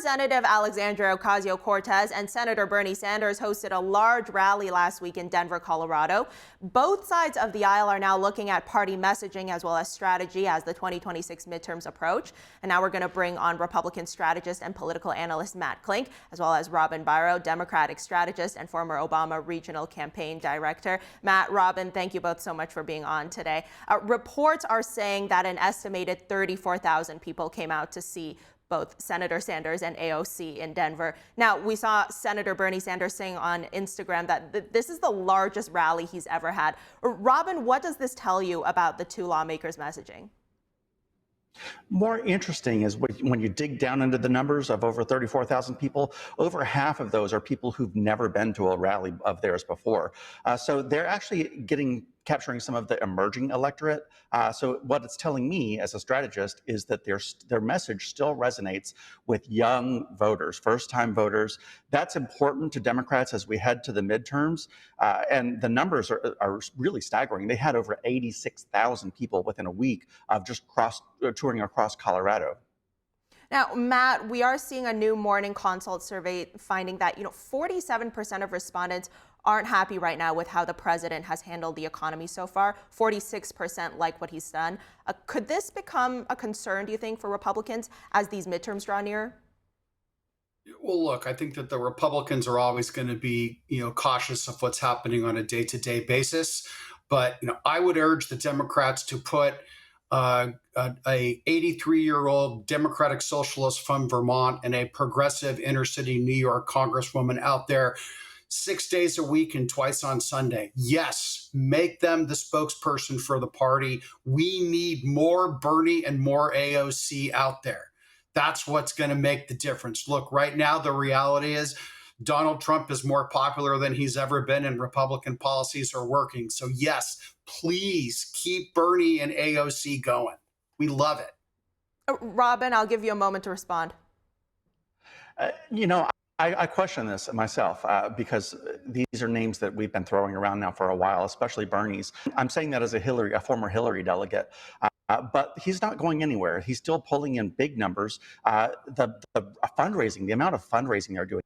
Representative Alexandria Ocasio-Cortez and Senator Bernie Sanders hosted a large rally last week in Denver, Colorado. Both sides of the aisle are now looking at party messaging as well as strategy as the 2026 midterms approach. And now we're going to bring on Republican strategist and political analyst Matt Klink, as well as Robin Biro, Democratic strategist and former Obama regional campaign director. Matt, Robin, thank you both so much for being on today. Reports are saying that an estimated 34,000 people came out to see both Senator Sanders and AOC in Denver. Now, we saw Senator Bernie Sanders saying on Instagram that this is the largest rally he's ever had. Robin, what does this tell you about the two lawmakers' messaging? More interesting is when you dig down into the numbers of over 34,000 people, over half of those are people who've never been to a rally of theirs before. So they're actually capturing some of the emerging electorate. So what it's telling me as a strategist is that their message still resonates with young voters, first-time voters. That's important to Democrats as we head to the midterms. And the numbers are really staggering. They had over 86,000 people within a week of just touring across Colorado. Now, Matt, we are seeing a new Morning Consult survey finding that 47% of respondents aren't happy right now with how the president has handled the economy so far. 46% like what he's done. Could this become a concern, do you think, for Republicans as these midterms draw near? Well, look, I think that the Republicans are always going to be, cautious of what's happening on a day-to-day basis. But, I would urge the Democrats to put a 83-year-old Democratic Socialist from Vermont and a progressive inner-city New York Congresswoman out there 6 days a week and twice on Sunday. Yes, make them the spokesperson for the party. We need more Bernie and more AOC out there. That's what's going to make the difference. Look, right now, the reality is Donald Trump is more popular than he's ever been, and Republican policies are working. So yes, please keep Bernie and AOC going. We love it. Robin, I'll give you a moment to respond. I question this myself because these are names that we've been throwing around now for a while, especially Bernie's. I'm saying that as a former Hillary delegate. But he's not going anywhere. He's still pulling in big numbers. The fundraising, the amount of fundraising they're doing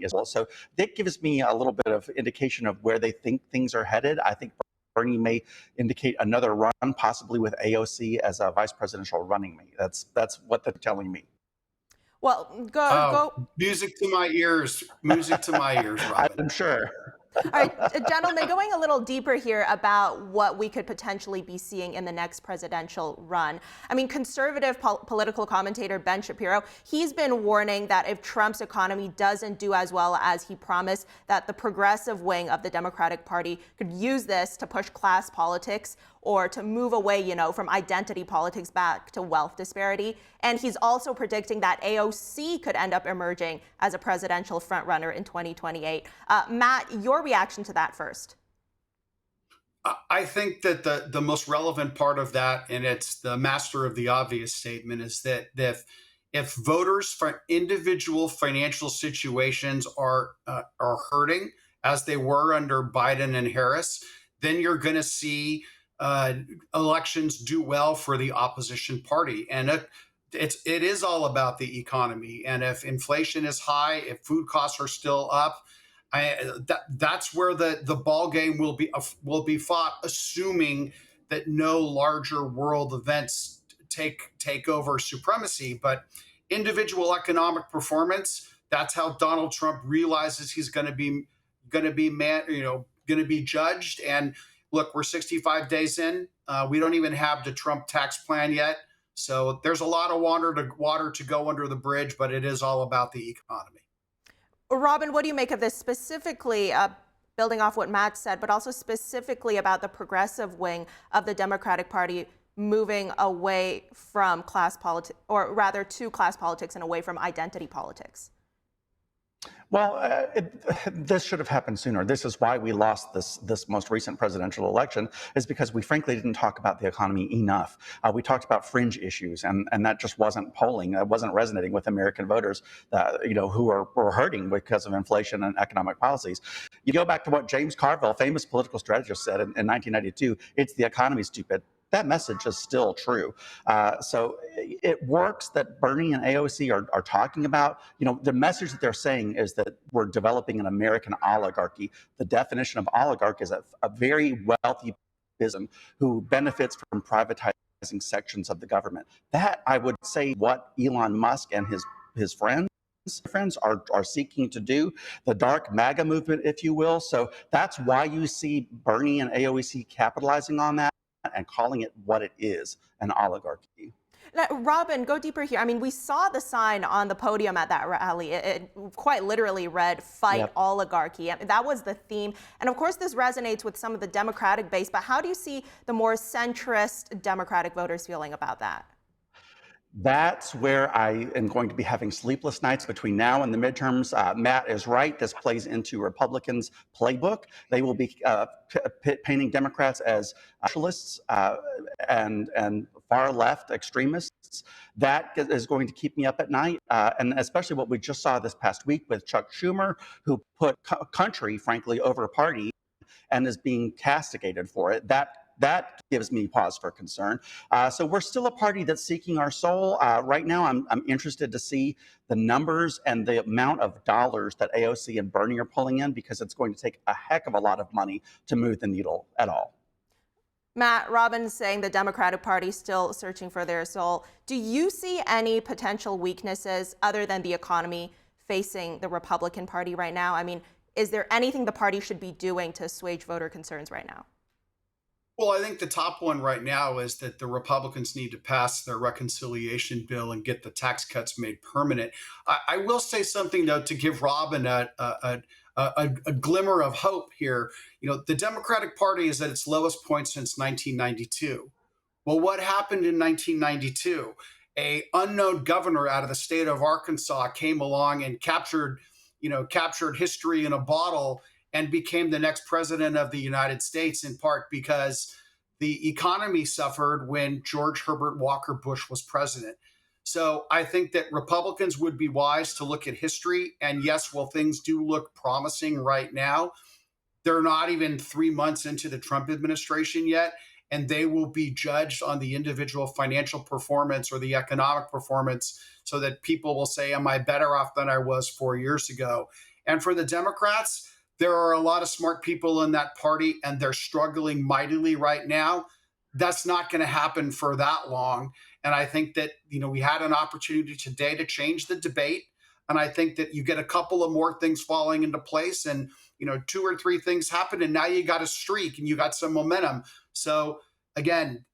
as well. So that gives me a little bit of indication of where they think things are headed. I think Bernie may indicate another run, possibly with AOC as a vice presidential running mate. That's what they're telling me. Well, go. Music to my ears. Music to my ears, Robin. I'm sure. All right, gentlemen, going a little deeper here about what we could potentially be seeing in the next presidential run. I mean, conservative political commentator Ben Shapiro, he's been warning that if Trump's economy doesn't do as well as he promised, that the progressive wing of the Democratic Party could use this to push class politics or to move away, from identity politics back to wealth disparity. And he's also predicting that AOC could end up emerging as a presidential frontrunner in 2028. Matt, your reaction to that first. I think that the most relevant part of that, and it's the master of the obvious statement, is that if voters for individual financial situations are hurting as they were under Biden and Harris, then you're going to see elections do well for the opposition party. And it is all about the economy. And if inflation is high, if food costs are still up, that's where the ball game will be fought, assuming that no larger world events take over supremacy. But individual economic performance, that's how Donald Trump realizes he's going to be judged. And look, we're 65 days in. We don't even have the Trump tax plan yet. So there's a lot of water to go under the bridge, but it is all about the economy. Robin, what do you make of this specifically, building off what Matt said, but also specifically about the progressive wing of the Democratic Party moving away from class politics, or rather to class politics and away from identity politics? Well, this should have happened sooner. This is why we lost this most recent presidential election, is because we frankly didn't talk about the economy enough. We talked about fringe issues, and that just wasn't polling. That wasn't resonating with American voters, who were hurting because of inflation and economic policies. You go back to what James Carville, famous political strategist, said in 1992, it's the economy, stupid. that message is still true. So it works that Bernie and AOC are talking about. The message that they're saying is that we're developing an American oligarchy. The definition of oligarch is a very wealthy business who benefits from privatizing sections of the government. That, I would say, what Elon Musk and his friends are seeking to do, the dark MAGA movement, if you will. So that's why you see Bernie and AOC capitalizing on that and calling it what it is, an oligarchy. Now, Robin, go deeper here. I mean, we saw the sign on the podium at that rally. It quite literally read, "Fight Yep. Oligarchy." I mean, that was the theme. And of course, this resonates with some of the Democratic base. But how do you see the more centrist Democratic voters feeling about that? That's where I am going to be having sleepless nights between now and the midterms. Matt is right. This plays into Republicans' playbook. They will be painting Democrats as socialists and far left extremists. That is going to keep me up at night. And especially what we just saw this past week with Chuck Schumer, who put country, frankly, over party and is being castigated for it. That gives me pause for concern. So we're still a party that's seeking our soul. Right now, I'm interested to see the numbers and the amount of dollars that AOC and Bernie are pulling in, because it's going to take a heck of a lot of money to move the needle at all. Matt, Robin's saying the Democratic Party is still searching for their soul. Do you see any potential weaknesses other than the economy facing the Republican Party right now? I mean, is there anything the party should be doing to assuage voter concerns right now? Well, I think the top one right now is that the Republicans need to pass their reconciliation bill and get the tax cuts made permanent. I will say something, though, to give Robin a glimmer of hope here. The Democratic Party is at its lowest point since 1992. Well, what happened in 1992? A unknown governor out of the state of Arkansas came along and captured history in a bottle and became the next president of the United States, in part because the economy suffered when George Herbert Walker Bush was president. So I think that Republicans would be wise to look at history. And yes, while things do look promising right now, they're not even 3 months into the Trump administration yet, and they will be judged on the individual financial performance or the economic performance, so that people will say, am I better off than I was 4 years ago? And for the Democrats, there are a lot of smart people in that party, and they're struggling mightily right now. That's not going to happen for that long. And I think that, we had an opportunity today to change the debate. And I think that you get a couple of more things falling into place, and, 2 or 3 things happen, and now you got a streak and you got some momentum. So again,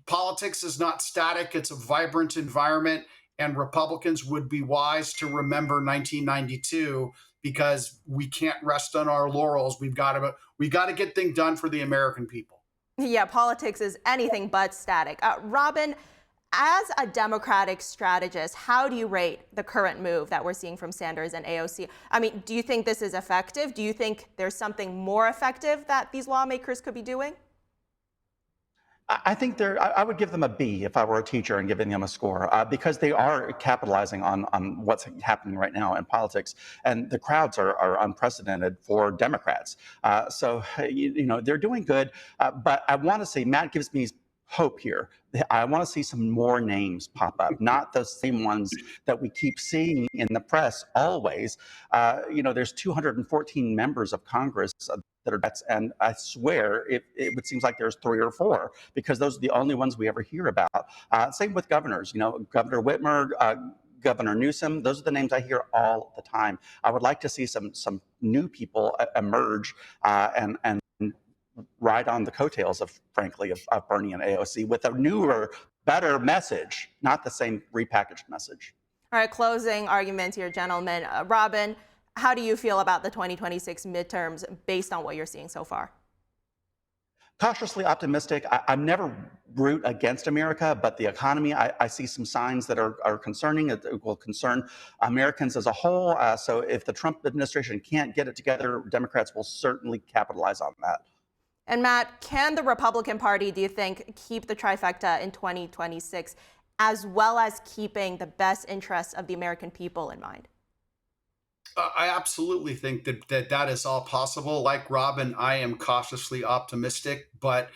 politics is not static. It's a vibrant environment, and Republicans would be wise to remember 1992, because we can't rest on our laurels. We've got to get things done for the American people. Yeah, politics is anything but static. Robin, as a Democratic strategist, how do you rate the current move that we're seeing from Sanders and AOC? I mean, do you think this is effective? Do you think there's something more effective that these lawmakers could be doing? I think I would give them a B if I were a teacher and giving them a score, because they are capitalizing on what's happening right now in politics, and the crowds are unprecedented for Democrats. So they're doing good, but I want to say Matt gives me hope here. I want to see some more names pop up, not the same ones that we keep seeing in the press always. There's 214 members of Congress that are vets, and I swear it seems like there's 3 or 4, because those are the only ones we ever hear about. Same with governors. Governor Whitmer, Governor Newsom. Those are the names I hear all the time. I would like to see some new people emerge and ride on the coattails of Bernie and AOC with a newer, better message, not the same repackaged message. All right, closing argument here, gentlemen. Robin, how do you feel about the 2026 midterms based on what you're seeing so far? Cautiously optimistic. I'm never root against America, but the economy, I see some signs that are concerning. It will concern Americans as a whole. So if the Trump administration can't get it together, Democrats will certainly capitalize on that. And Matt, can the Republican Party, do you think, keep the trifecta in 2026, as well as keeping the best interests of the American people in mind? I absolutely think that is all possible. Like Robin, I am cautiously optimistic, but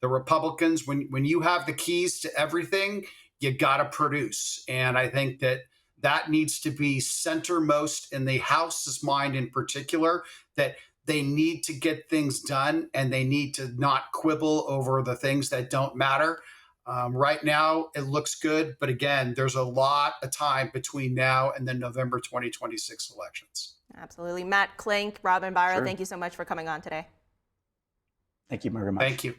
the Republicans, when you have the keys to everything, you got to produce. And I think that needs to be centermost in the House's mind in particular, that they need to get things done and they need to not quibble over the things that don't matter. Right now, it looks good. But again, there's a lot of time between now and the November 2026 elections. Absolutely. Matt, Klink, Robin, Biro, Sure. thank you so much for coming on today. Thank you very much. Thank you.